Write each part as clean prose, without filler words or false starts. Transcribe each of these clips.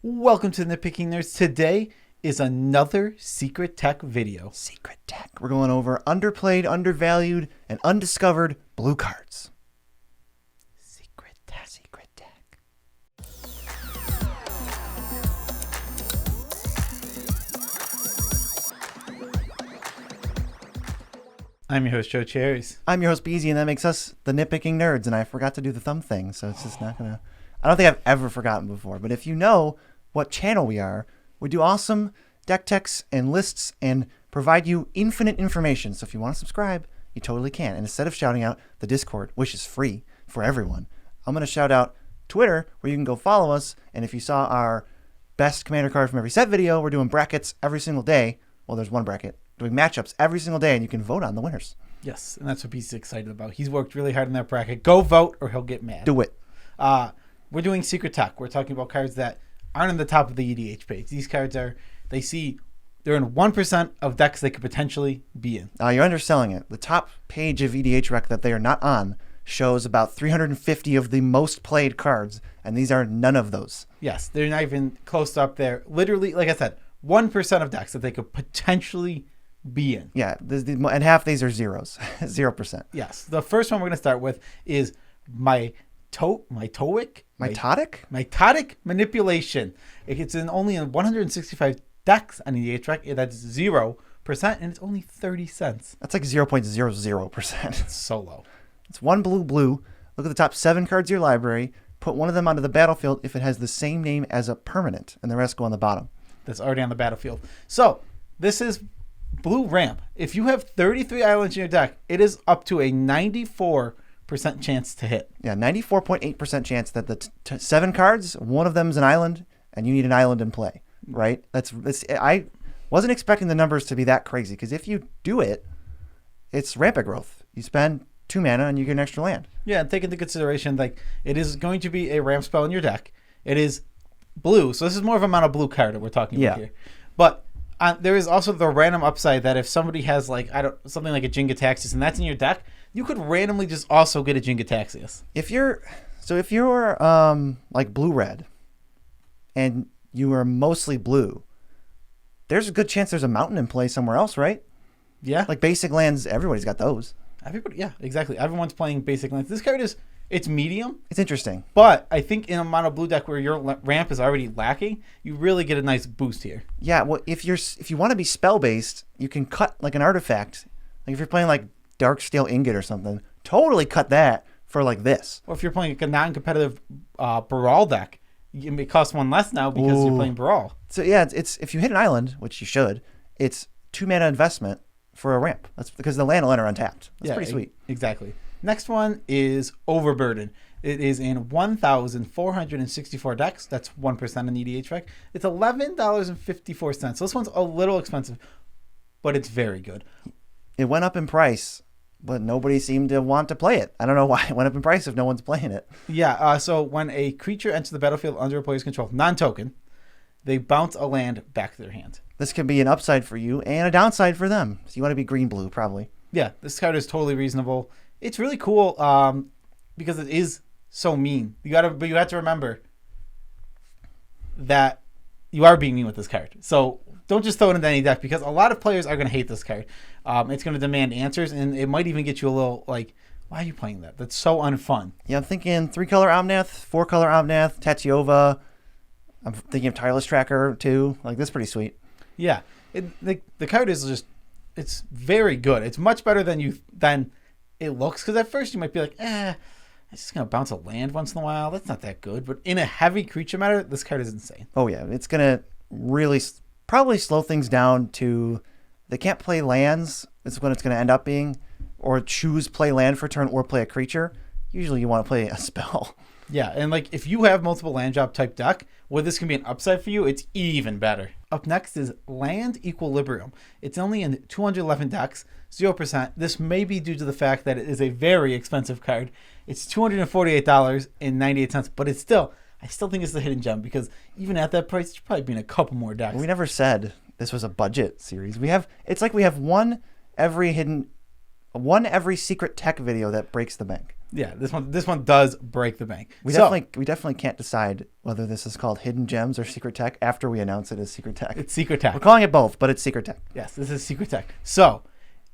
Welcome to Nitpicking Nerds. Today is another secret tech video. Secret tech. We're going over underplayed, undervalued, and undiscovered blue cards. Secret tech. Secret tech. I'm your host, Joe Cherries. I'm your host, Beezy, and that makes us the Nitpicking Nerds, and I forgot to do the thumb thing, so it's just not going to... I don't think I've ever forgotten before, but if you know what channel we are, we do awesome deck techs and lists and provide you infinite information. So if you want to subscribe, you totally can. And instead of shouting out the Discord, which is free for everyone, I'm going to shout out Twitter, where you can go follow us. And if you saw our best commander card from every set video, we're doing brackets every single day. Well, there's one bracket. Doing matchups every single day, and you can vote on the winners. Yes, and that's what he's excited about. He's worked really hard in that bracket. Go vote or he'll get mad. Do it. We're doing secret tech. We're talking about cards that aren't in the top of the EDH page. These cards they're in 1% of decks they could potentially be in. You're underselling it. The top page of EDH Rec that they are not on shows about 350 of the most played cards, and these are none of those. Yes, they're not even close up there. Literally, like I said, 1% of decks that they could potentially be in. Yeah, and half these are zeros. 0%. Yes. The first one we're going to start with is Mitotic Manipulation. It's only in 165 decks on the EDH Rec. That's 0%, and it's only 30 cents. That's like 0.00%. It's so low. It's one blue. Look at the top 7 cards of your library. Put one of them onto the battlefield if it has the same name as a permanent, and the rest go on the bottom. That's already on the battlefield. So this is blue ramp. If you have 33 islands in your deck, it is up to a 94% chance to hit. Yeah, 94.8% chance that the 7 cards, one of them is an island, and you need an island in play, right? I wasn't expecting the numbers to be that crazy, because if you do it, it's rampant growth. You spend 2 mana and you get an extra land. Yeah, and take into consideration, like, it is going to be a ramp spell in your deck. It is blue, so this is more of a mono blue card that we're talking about here. But there is also the random upside that if somebody has something like a Jingataxias and that's in your deck, you could randomly just also get a Jingataxias. If you're like blue red, and you are mostly blue, there's a good chance there's a mountain in play somewhere else, right? Yeah, like basic lands. Everybody's got those. Everybody, yeah, exactly. Everyone's playing basic lands. This card it's medium. It's interesting. But I think in a mono blue deck where your ramp is already lacking, you really get a nice boost here. Yeah, well, if you want to be spell based, you can cut like an artifact. Like if you're playing like Dark Steel Ingot or something, totally cut that for like this. Or if you're playing like a non-competitive Brawl deck, it costs 1 less now because you're playing Brawl. So yeah, it's if you hit an island, which you should, it's 2 mana investment for a ramp. That's because the land will enter untapped. That's pretty sweet. Exactly. Next one is Overburden. It is in 1,464 decks. That's 1% in EDH Rec. It's $11.54. So this one's a little expensive, but it's very good. It went up in price, but nobody seemed to want to play it. I don't know why it went up in price if no one's playing it. Yeah, so when a creature enters the battlefield under a player's control, non-token, they bounce a land back to their hand. This could be an upside for you and a downside for them. So you want to be green-blue, probably. Yeah, this card is totally reasonable. It's really cool because it is so mean. But you have to remember that you are being mean with this card. So don't just throw it into any deck, because a lot of players are going to hate this card. It's going to demand answers, and it might even get you a little like, why are you playing that? That's so unfun. Yeah, I'm thinking 3-color Omnath, 4-color Omnath, Tatyova. I'm thinking of Tireless Tracker too. Like, that's pretty sweet. Yeah, the card is it's very good. It's much better than it looks, because at first you might be like, it's just going to bounce a land once in a while. That's not that good. But in a heavy creature meta, this card is insane. Oh, yeah. It's going to really probably slow things down to they can't play lands. It's when it's going to end up being, or choose play land for turn or play a creature. Usually you want to play a spell. Yeah, and like if you have multiple land drop type deck, where this can be an upside for you, it's even better. Up next is Land Equilibrium. It's only in 211 decks, 0%. This may be due to the fact that it is a very expensive card. It's $248.98, but I still think it's the hidden gem, because even at that price, it should probably be in a couple more decks. We never said this was a budget series. It's like we have one every hidden one every secret tech video that breaks the bank. Yeah, this one does break the bank. We definitely can't decide whether this is called hidden gems or secret tech after we announce it as secret tech. It's secret tech. We're calling it both, but it's secret tech. Yes, this is secret tech. So,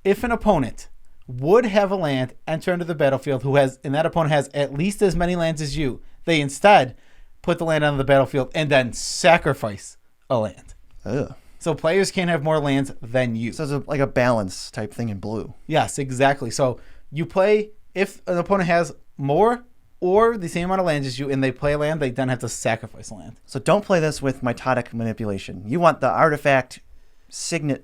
if an opponent would have a land enter into the battlefield and that opponent has at least as many lands as you, they instead put the land on the battlefield and then sacrifice a land. Ugh. So players can't have more lands than you. So it's like a balance type thing in blue. Yes, exactly. So you play, if an opponent has more or the same amount of lands as you and they play a land, they then have to sacrifice a land. So don't play this with Mitotic Manipulation. You want the artifact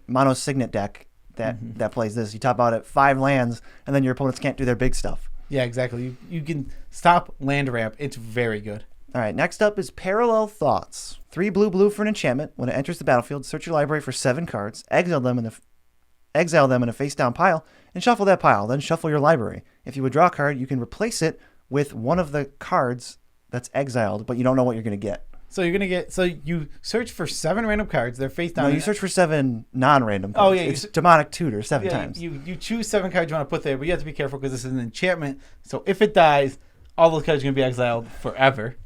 mono signet deck that plays this. You top out at 5 lands, and then your opponents can't do their big stuff. Yeah, exactly. You can stop land ramp. It's very good. All right, next up is Parallel Thoughts. 3 blue for an enchantment. When it enters the battlefield, search your library for 7 cards, exile them in a face-down pile, and shuffle that pile. Then shuffle your library. If you would draw a card, you can replace it with one of the cards that's exiled, but you don't know what you're going to get. So you search for 7 random cards. They're face down. No, you search for 7 non-random cards. Oh, yeah. It's Demonic Tutor 7 times. You choose 7 cards you want to put there, but you have to be careful because this is an enchantment. So if it dies, all those cards are going to be exiled forever.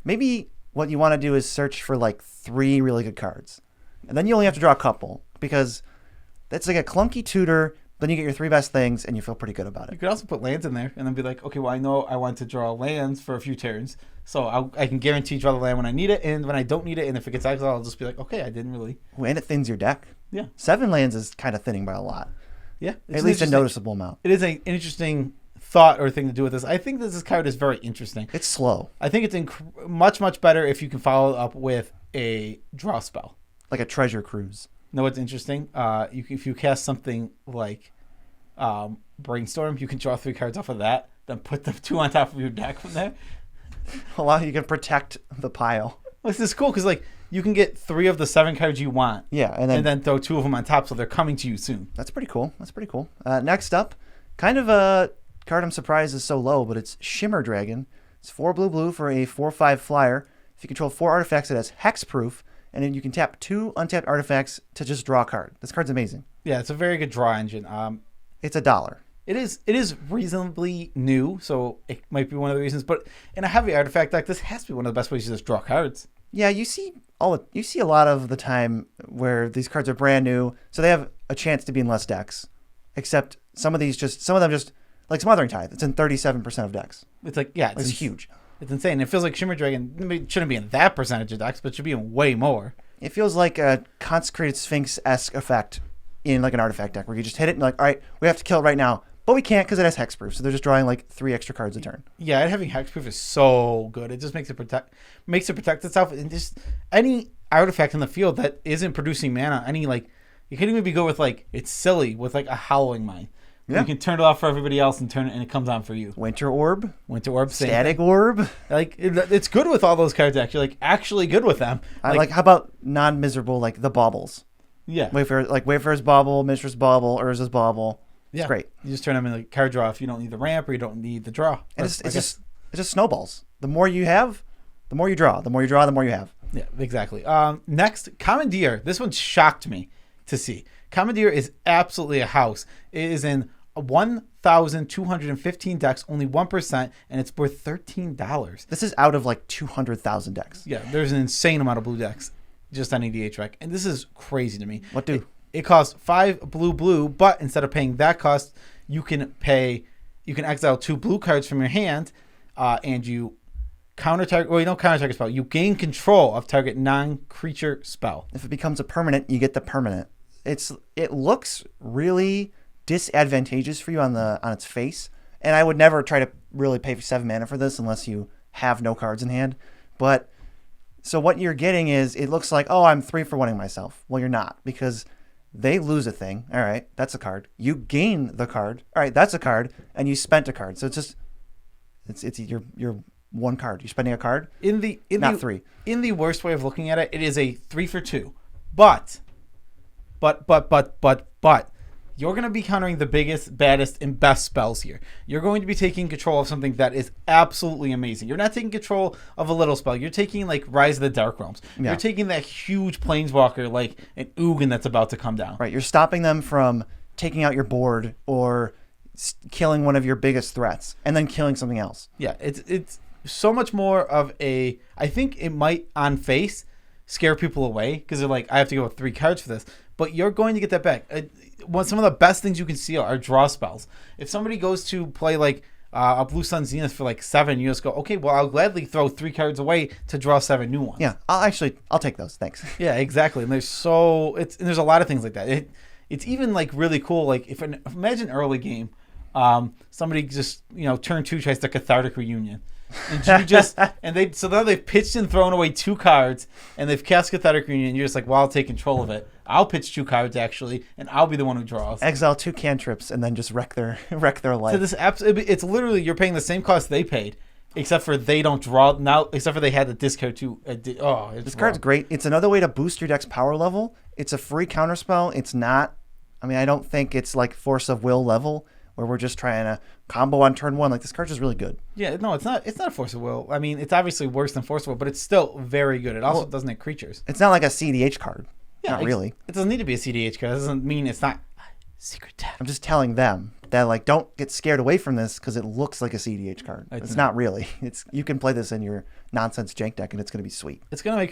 Maybe what you want to do is search for like 3 really good cards. And then you only have to draw a couple because that's like a clunky tutor. Then you get your 3 best things and you feel pretty good about You it. could also put lands in there and then be like, okay, well, I know I want to draw lands for a few turns. So I can guarantee draw the land when I need it. And when I don't need it, and if it gets exiled, I'll just be like, okay, I didn't really. And it thins your deck. Yeah. 7 lands is kind of thinning by a lot. Yeah. At least a noticeable amount. It is an interesting thought or thing to do with this. I think this card is very interesting. It's slow. I think it's much, much better if you can follow it up with a draw spell. Like a treasure cruise. Know what's interesting? If you cast something like Brainstorm, you can draw 3 cards off of that, then put the 2 on top of your deck from there. You can protect the pile. Well, this is cool because you can get 3 of the 7 cards you want. Yeah, and then throw 2 of them on top, so they're coming to you soon. That's pretty cool. Next up, kind of a card I'm surprised is so low, but it's Shimmer Dragon. It's 4 blue for a 4/5 flyer. If you control 4 artifacts, it has hexproof, and then you can tap 2 untapped artifacts to just draw a card. This card's amazing. Yeah, it's a very good draw engine. It's $1. It is reasonably new, so it might be one of the reasons. But in a heavy artifact deck, this has to be one of the best ways to just draw cards. Yeah, you see a lot of the time where these cards are brand new, so they have a chance to be in less decks. Except some of them just like Smothering Tithe. It's in 37% of decks. It's like it's huge. It's insane. It feels like Shimmer Dragon shouldn't be in that percentage of decks, but should be in way more. It feels like a Consecrated Sphinx-esque effect in like an artifact deck where you just hit it and like, all right, we have to kill it right now. But we can't because it has hexproof, so they're just drawing like 3 extra cards a turn. Yeah, having hexproof is so good. It just makes it protect itself, and just any artifact in the field that isn't producing mana. You can even be good with it's silly with a Howling Mine. Yeah. You can turn it off for everybody else and it comes on for you. Winter Orb, same Static thing. Orb. It's good with all those cards. Actually good with them. How about non-miserable the baubles? Yeah, Wayfarer's Bauble, Mistress Bauble, Urza's Bauble. It's great. You just turn them in card draw if you don't need the ramp or you don't need the draw. And it just snowballs. The more you have, the more you draw. The more you draw, the more you have. Yeah, exactly. Next, Commandeer. This one shocked me to see. Commandeer is absolutely a house. It is in 1,215 decks, only 1%, and it's worth $13. This is out of 200,000 decks. Yeah, there's an insane amount of blue decks just on EDH Rec, and this is crazy to me. What do? It costs 5 blue, but instead of paying that cost, you can exile 2 blue cards from your hand, and you counter target. Well, you don't counter target spell. You gain control of target non-creature spell. If it becomes a permanent, you get the permanent. It looks really disadvantageous for you on its face, and I would never try to really pay for 7 mana for this unless you have no cards in hand. But so what you're getting is it looks like, oh, I'm 3 for 1ing myself. Well, you're not, because they lose a thing. All right, that's a card. You gain the card. All right, that's a card, and you spent a card. So it's you're 1 card. You're spending a card. Not 3. In the worst way of looking at it, it is a 3 for 2. But you're going to be countering the biggest, baddest, and best spells here. You're going to be taking control of something that is absolutely amazing. You're not taking control of a little spell. You're taking Rise of the Dark Realms. Yeah. You're taking that huge planeswalker like an Ugin that's about to come down. Right. You're stopping them from taking out your board or killing one of your biggest threats and then killing something else. Yeah, it's so much more of a. I think it might on face scare people away because they're like, I have to go with 3 cards for this, but you're going to get that back. Some of the best things you can seal are draw spells. If somebody goes to play like a Blue Sun Zenith for like 7, you just go, okay, well, I'll gladly throw 3 cards away to draw 7 new ones. Yeah, I'll take those. Thanks. Yeah, exactly. And there's a lot of things like that. It's even like really cool. Like imagine early game, somebody just turn 2 tries to Cathartic Reunion, and you just so now they've pitched and thrown away 2 cards, and they've cast Cathartic Reunion. You're just like, well, I'll take control of it. I'll pitch 2 cards actually, and I'll be the one who draws. Exile 2 cantrips and then just wreck their life. So it's literally you're paying the same cost they paid, except for they don't draw now. Except for they had to discard 2. This card's great. It's another way to boost your deck's power level. It's a free counterspell. It's not. I mean, I don't think it's like Force of Will level where we're just trying to combo on turn 1. Like this card's just really good. Yeah, no, it's not. It's not a Force of Will. I mean, it's obviously worse than Force of Will, but it's still very good. It also doesn't have creatures. It's not like a CDH card. Yeah, not really. It doesn't need to be a CDH card. That doesn't mean it's not secret deck. I'm just telling them that like don't get scared away from this because it looks like a CDH card. It's not really. You can play this in your nonsense jank deck and it's gonna be sweet. It's gonna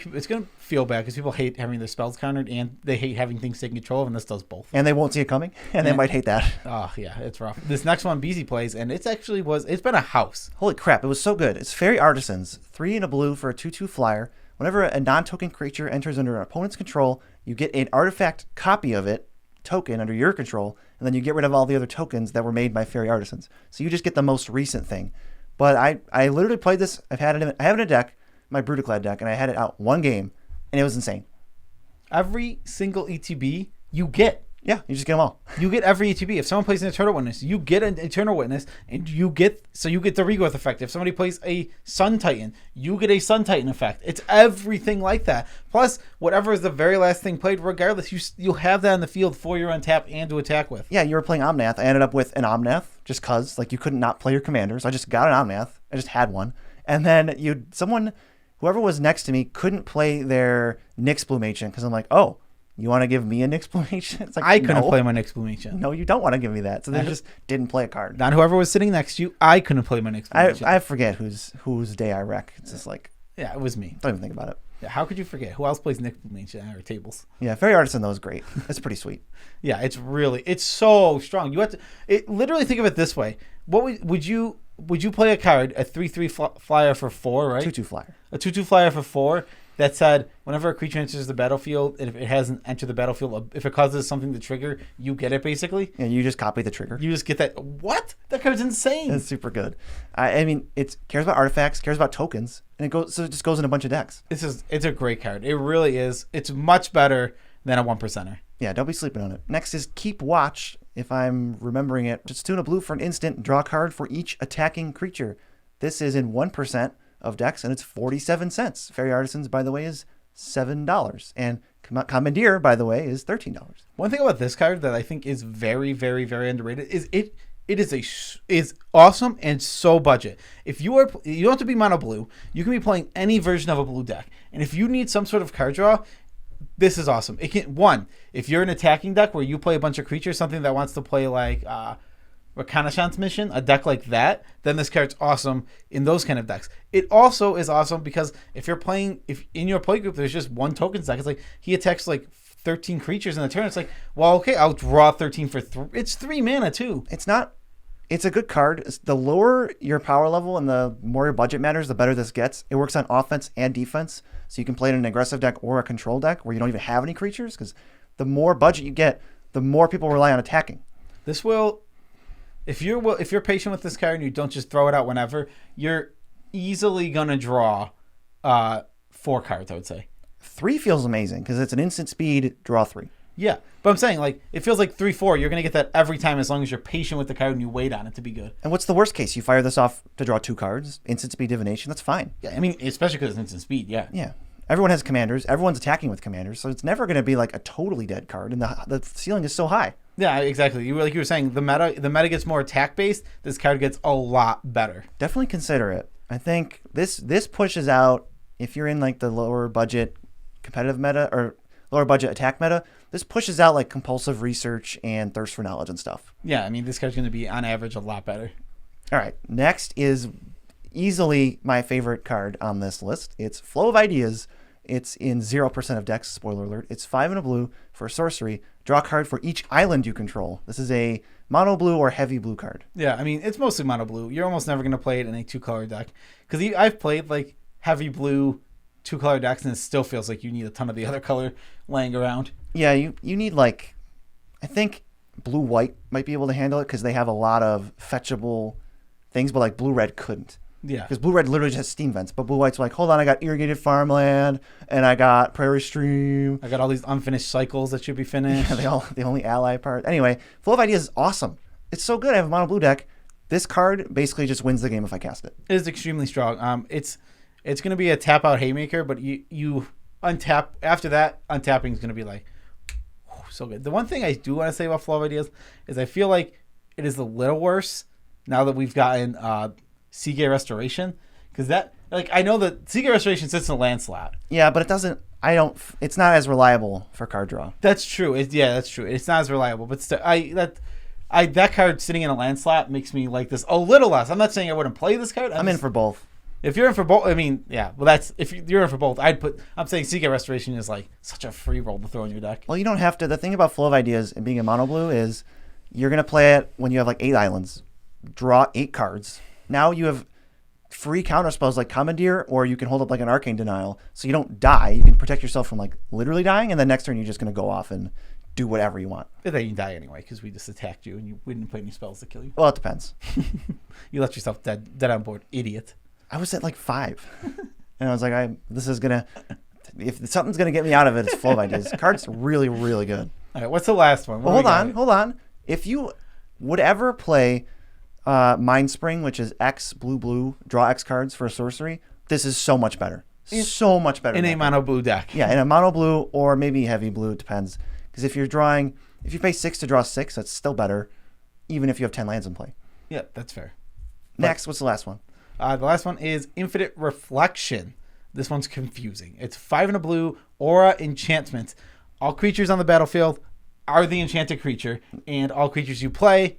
feel bad because people hate having their spells countered and they hate having things taken control of, and this does both. And they won't see it coming, and they might hate that. Oh yeah, it's rough. This next one BZ plays, and it's been a house. Holy crap! It was so good. It's Faerie Artisans, 3 and a blue for a 2/2 flyer. Whenever a non-token creature enters under an opponent's control, you get an artifact copy of it, token, under your control, and then you get rid of all the other tokens that were made by Faerie Artisans. So you just get the most recent thing. But I literally played this. I have it in a deck, my Brutaclad deck, and I had it out 1 game, and it was insane. Every single ETB you get. Yeah, you just get them all. You get every ETB. If someone plays an Eternal Witness, you get an Eternal Witness, and you get the Regrowth effect. If somebody plays a Sun Titan, you get a Sun Titan effect. It's everything like that. Plus, whatever is the very last thing played, regardless, you'll have that in the field for your untap and to attack with. Yeah, you were playing Omnath. I ended up with an Omnath just because, like, you couldn't not play your commanders. I just got an Omnath. I just had one. And then whoever was next to me couldn't play their Nyx Blumation because I'm like, oh, you want to give me an Explanation? It's like, I couldn't play my Explanation. No, you don't want to give me that. So they just didn't play a card. Not whoever was sitting next to you. I couldn't play my Explanation. I forget whose day I wreck. It's just like, yeah, it was me. Don't even think about it. Yeah, how could you forget? Who else plays Explanation at our tables? Yeah, Faerie Artisan though is great. It's pretty sweet. Yeah, it's so strong. You have to literally think of it this way. What would you play a card, a 3/3 flyer for 4, right? 2/2 flyer. A 2/2 flyer for 4. That said, whenever a creature enters the battlefield, and if it hasn't entered the battlefield, if it causes something to trigger, you get it basically. Yeah, you just copy the trigger. You just get that. What? That card's insane. It's super good. I mean, it cares about artifacts, cares about tokens, and it just goes in a bunch of decks. It's a great card. It really is. It's much better than a 1%er. Yeah, don't be sleeping on it. Next is Keep Watch. If I'm remembering it, just 2 and a blue for an instant. Draw a card for each attacking creature. This is in 1% of decks, and it's 47 cents. Faerie Artisans, by the way, is $7. And Commandeer, by the way, is $13. One thing about this card that I think is very, very, very underrated is it is awesome and so budget. If you don't have to be mono blue, you can be playing any version of a blue deck. And if you need some sort of card draw, this is awesome. If you're an attacking deck where you play a bunch of creatures, something that wants to play like Reconnaissance Mission, a deck like that, then this card's awesome in those kind of decks. It also is awesome because if in your play group there's just one token deck, it's like he attacks like 13 creatures in the turn. It's like, well, okay, I'll draw 13 for 3. It's 3 mana too. It's a good card. The lower your power level and the more your budget matters, the better this gets. It works on offense and defense, so you can play it in an aggressive deck or a control deck where you don't even have any creatures, because the more budget you get, the more people rely on attacking. This will... If you're patient with this card and you don't just throw it out whenever, you're easily gonna draw 4 cards, I would say. 3 feels amazing because it's an instant speed, draw 3. Yeah, but I'm saying, like, it feels like 3/4. You're gonna get that every time as long as you're patient with the card and you wait on it to be good. And what's the worst case? You fire this off to draw 2 cards, instant speed divination. That's fine. Yeah, I mean, especially because it's instant speed. Yeah. Yeah. Everyone has commanders. Everyone's attacking with commanders, so it's never going to be like a totally dead card, and the ceiling is so high. Yeah, exactly. Like you were saying, the meta gets more attack based. This card gets a lot better. Definitely consider it. I think this pushes out, if you're in like the lower budget competitive meta, or lower budget attack meta, this pushes out like compulsive research and thirst for knowledge and stuff. Yeah, I mean, this card's going to be on average a lot better. All right, next is easily my favorite card on this list. It's Flow of Ideas. It's in 0% of decks, spoiler alert. It's 5 and a blue for sorcery. Draw a card for each island you control. This is a mono blue or heavy blue card. Yeah, I mean, it's mostly mono blue. You're almost never going to play it in a 2-color deck. Because I've played like heavy blue 2-color decks, and it still feels like you need a ton of the other color laying around. Yeah, you need like, I think blue-white might be able to handle it because they have a lot of fetchable things, but like blue-red couldn't. Yeah. Because blue-red literally just has steam vents, but blue-white's like, hold on, I got irrigated farmland, and I got prairie stream. I got all these unfinished cycles that should be finished. Yeah, the only ally part. Anyway, Flow of Ideas is awesome. It's so good. I have a mono blue deck. This card basically just wins the game if I cast it. It is extremely strong. It's going to be a tap-out haymaker, but you untap. After that, untapping is going to be like, so good. The one thing I do want to say about Flow of Ideas is I feel like it is a little worse now that we've gotten Seagate Restoration, because that, like, I know that Seagate Restoration sits in a land slot. Yeah, but it doesn't. It's not as reliable for card draw. That's true. That's true. It's not as reliable, but still, that card sitting in a land slot makes me like this a little less. I'm not saying I wouldn't play this card. I'm in for both. If you're in for both, I mean, yeah. Well, that's if you're in for both. I'm saying Seagate Restoration is like such a free roll to throw in your deck. Well, you don't have to. The thing about Flow of Ideas and being a mono blue is you're gonna play it when you have like 8 islands, draw 8 cards. Now you have free counter spells like Commandeer, or you can hold up like an Arcane Denial, so you don't die. You can protect yourself from like literally dying, and then next turn you're just gonna go off and do whatever you want. But then you die anyway because we just attacked you and we didn't play any spells to kill you. Well, it depends. You left yourself dead on board, idiot. I was at like 5, and I was like, if something's gonna get me out of it, it's Flow of Ideas. The card's really, really good. All right, what's the last one? Well, hold on. If you would ever play Mind Spring, which is X blue, draw X cards for a sorcery, this is so much better. So much better. In a mono blue deck. Yeah, in a mono blue or maybe heavy blue, it depends. Because if you pay 6 to draw 6, that's still better, even if you have 10 lands in play. Yeah, that's fair. Next, what's the last one? The last one is Infinite Reflection. This one's confusing. It's 5 and a blue, aura enchantment. All creatures on the battlefield are the enchanted creature, and all creatures you play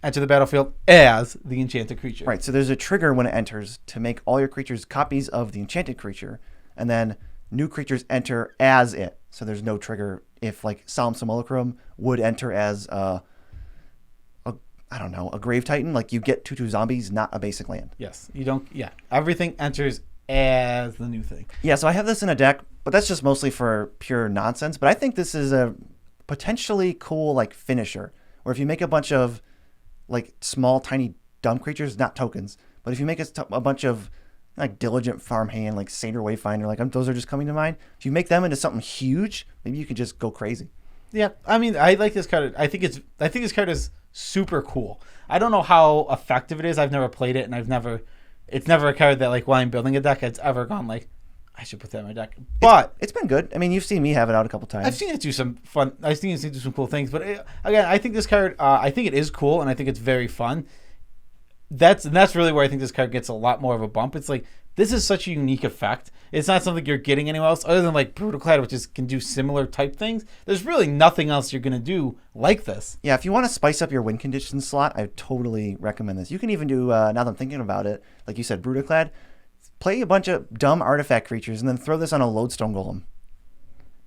enter the battlefield as the enchanted creature. Right, so there's a trigger when it enters to make all your creatures copies of the enchanted creature, and then new creatures enter as it. So there's no trigger if like Solemn Simulacrum would enter as a Grave Titan. Like you get 2/2 zombies, not a basic land. Yes, you don't. Yeah, everything enters as the new thing. Yeah, so I have this in a deck, but that's just mostly for pure nonsense. But I think this is a potentially cool like finisher, where if you make a bunch of like small, tiny, dumb creatures, not tokens, but if you make a bunch of like Diligent Farmhand, like Satyr Wayfinder, like those are just coming to mind. If you make them into something huge, maybe you could just go crazy. Yeah, I mean, I like this card. I think this card is super cool. I don't know how effective it is. I've never played it, and it's never a card that like while I'm building a deck, it's ever gone like, I should put that in my deck. But it's been good. I mean, you've seen me have it out a couple times. I've seen it do some fun. I've seen it do some cool things. But again, I think this card. I think it is cool, and I think it's very fun. That's really where I think this card gets a lot more of a bump. It's like this is such a unique effect. It's not something you're getting anywhere else other than like Brutal Clad, which can do similar type things. There's really nothing else you're gonna do like this. Yeah, if you want to spice up your win condition slot, I totally recommend this. You can even do now that I'm thinking about it, like you said, Brutal Clad. Play a bunch of dumb artifact creatures and then throw this on a Lodestone Golem.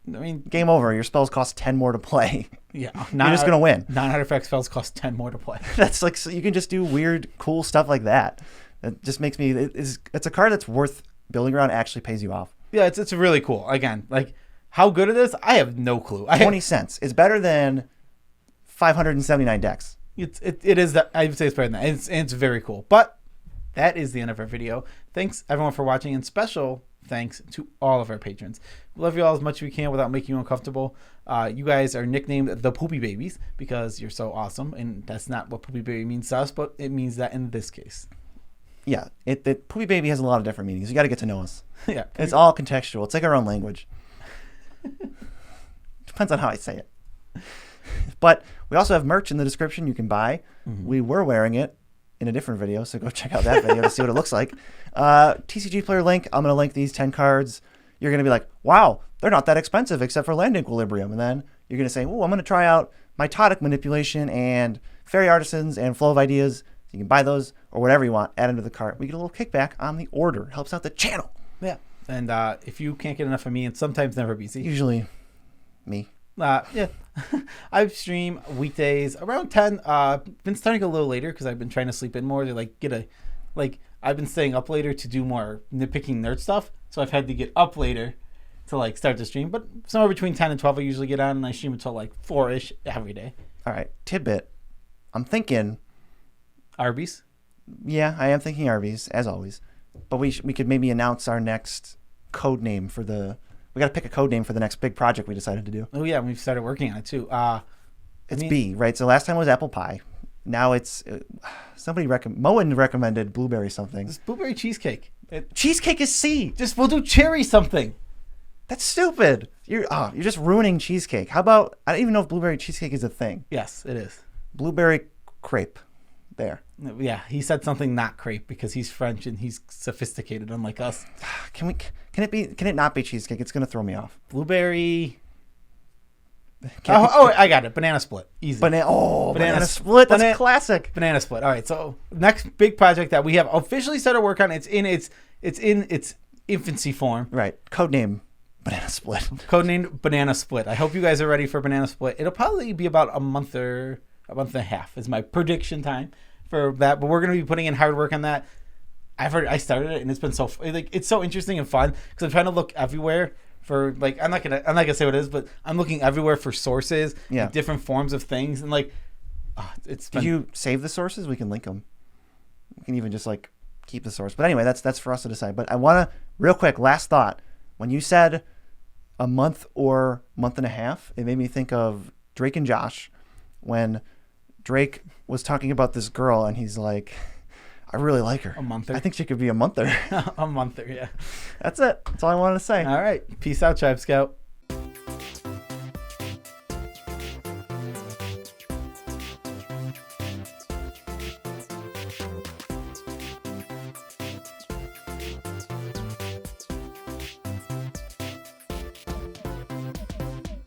I mean, game over. Your spells cost 10 more to play. Yeah, you're just gonna win. Non-artifact spells cost 10 more to play. That's like, so you can just do weird, cool stuff like that. It just makes me. It's a card that's worth building around. Actually pays you off. Yeah, it's really cool. Again, like how good it is, I have no clue. 20 cents. It's better than 579 decks. It is that I would say it's better than that. It's very cool. But that is the end of our video. Thanks everyone for watching, and special thanks to all of our patrons. We love you all as much as we can without making you uncomfortable. You guys are nicknamed the Poopy Babies because you're so awesome, and that's not what Poopy Baby means to us, but it means that in this case. Yeah, Poopy Baby has a lot of different meanings. You got to get to know us. Yeah, it's all contextual. It's like our own language. Depends on how I say it. But we also have merch in the description you can buy. Mm-hmm. We were wearing it in a different video, so go check out that video to see what it looks like. TCG player link. I'm going to link these 10 cards. you're going to be like, wow, they're not that expensive except for land equilibrium. And then you're going to say, oh, I'm going to try out Mitotic Manipulation and Faerie Artisans and Flow of Ideas. You can buy those or whatever you want, add them to the cart. We get a little kickback on the order. It helps out the channel. Yeah. And if you can't get enough of me, and sometimes never busy. Usually me. Yeah. I stream weekdays around 10. Been starting a little later because I've been trying to sleep in more to I've been staying up later to do more nitpicking nerd stuff. So I've had to get up later to start the stream. But somewhere between 10 and 12 I usually get on, and I stream until 4-ish every day. All right. Tidbit. I'm thinking Arby's. Yeah, I am thinking Arby's, as always. But we could maybe announce our next code name for the... We got to pick a code name for the next big project we decided to do. Oh, yeah, we've started working on it, too. It's B, right? So last time was apple pie. Now it's... Moen recommended blueberry something. It's blueberry cheesecake. Cheesecake is C. We'll do cherry something. That's stupid. You're just ruining cheesecake. How about... I don't even know if blueberry cheesecake is a thing. Yes, it is. Blueberry crepe. There. Yeah, he said something not crepe because he's French and he's sophisticated, unlike us. Can it not be cheesecake? It's gonna throw me off. Blueberry. I got it. Banana split. Easy. Banana split. That's classic. Banana split. All right. So next big project that we have officially started work on. It's in its infancy form. Right. Codename Banana Split. Codenamed Banana Split. I hope you guys are ready for Banana Split. It'll probably be about a month and a half is my prediction time for that. But we're going to be putting in hard work on that. I started it and it's been so it's so interesting and fun because I'm trying to look everywhere for I'm not gonna say what it is, but I'm looking everywhere for sources, different forms of things, and it's. Did you save the sources? We can link them. We can even just keep the source. But anyway, that's for us to decide. But I want to real quick last thought. When you said a month or month and a half, it made me think of Drake and Josh when Drake was talking about this girl and he's like, I really like her. A monther. I think she could be a monther. A monther, yeah. That's it. That's all I wanted to say. All right. Peace out, Tribe Scout.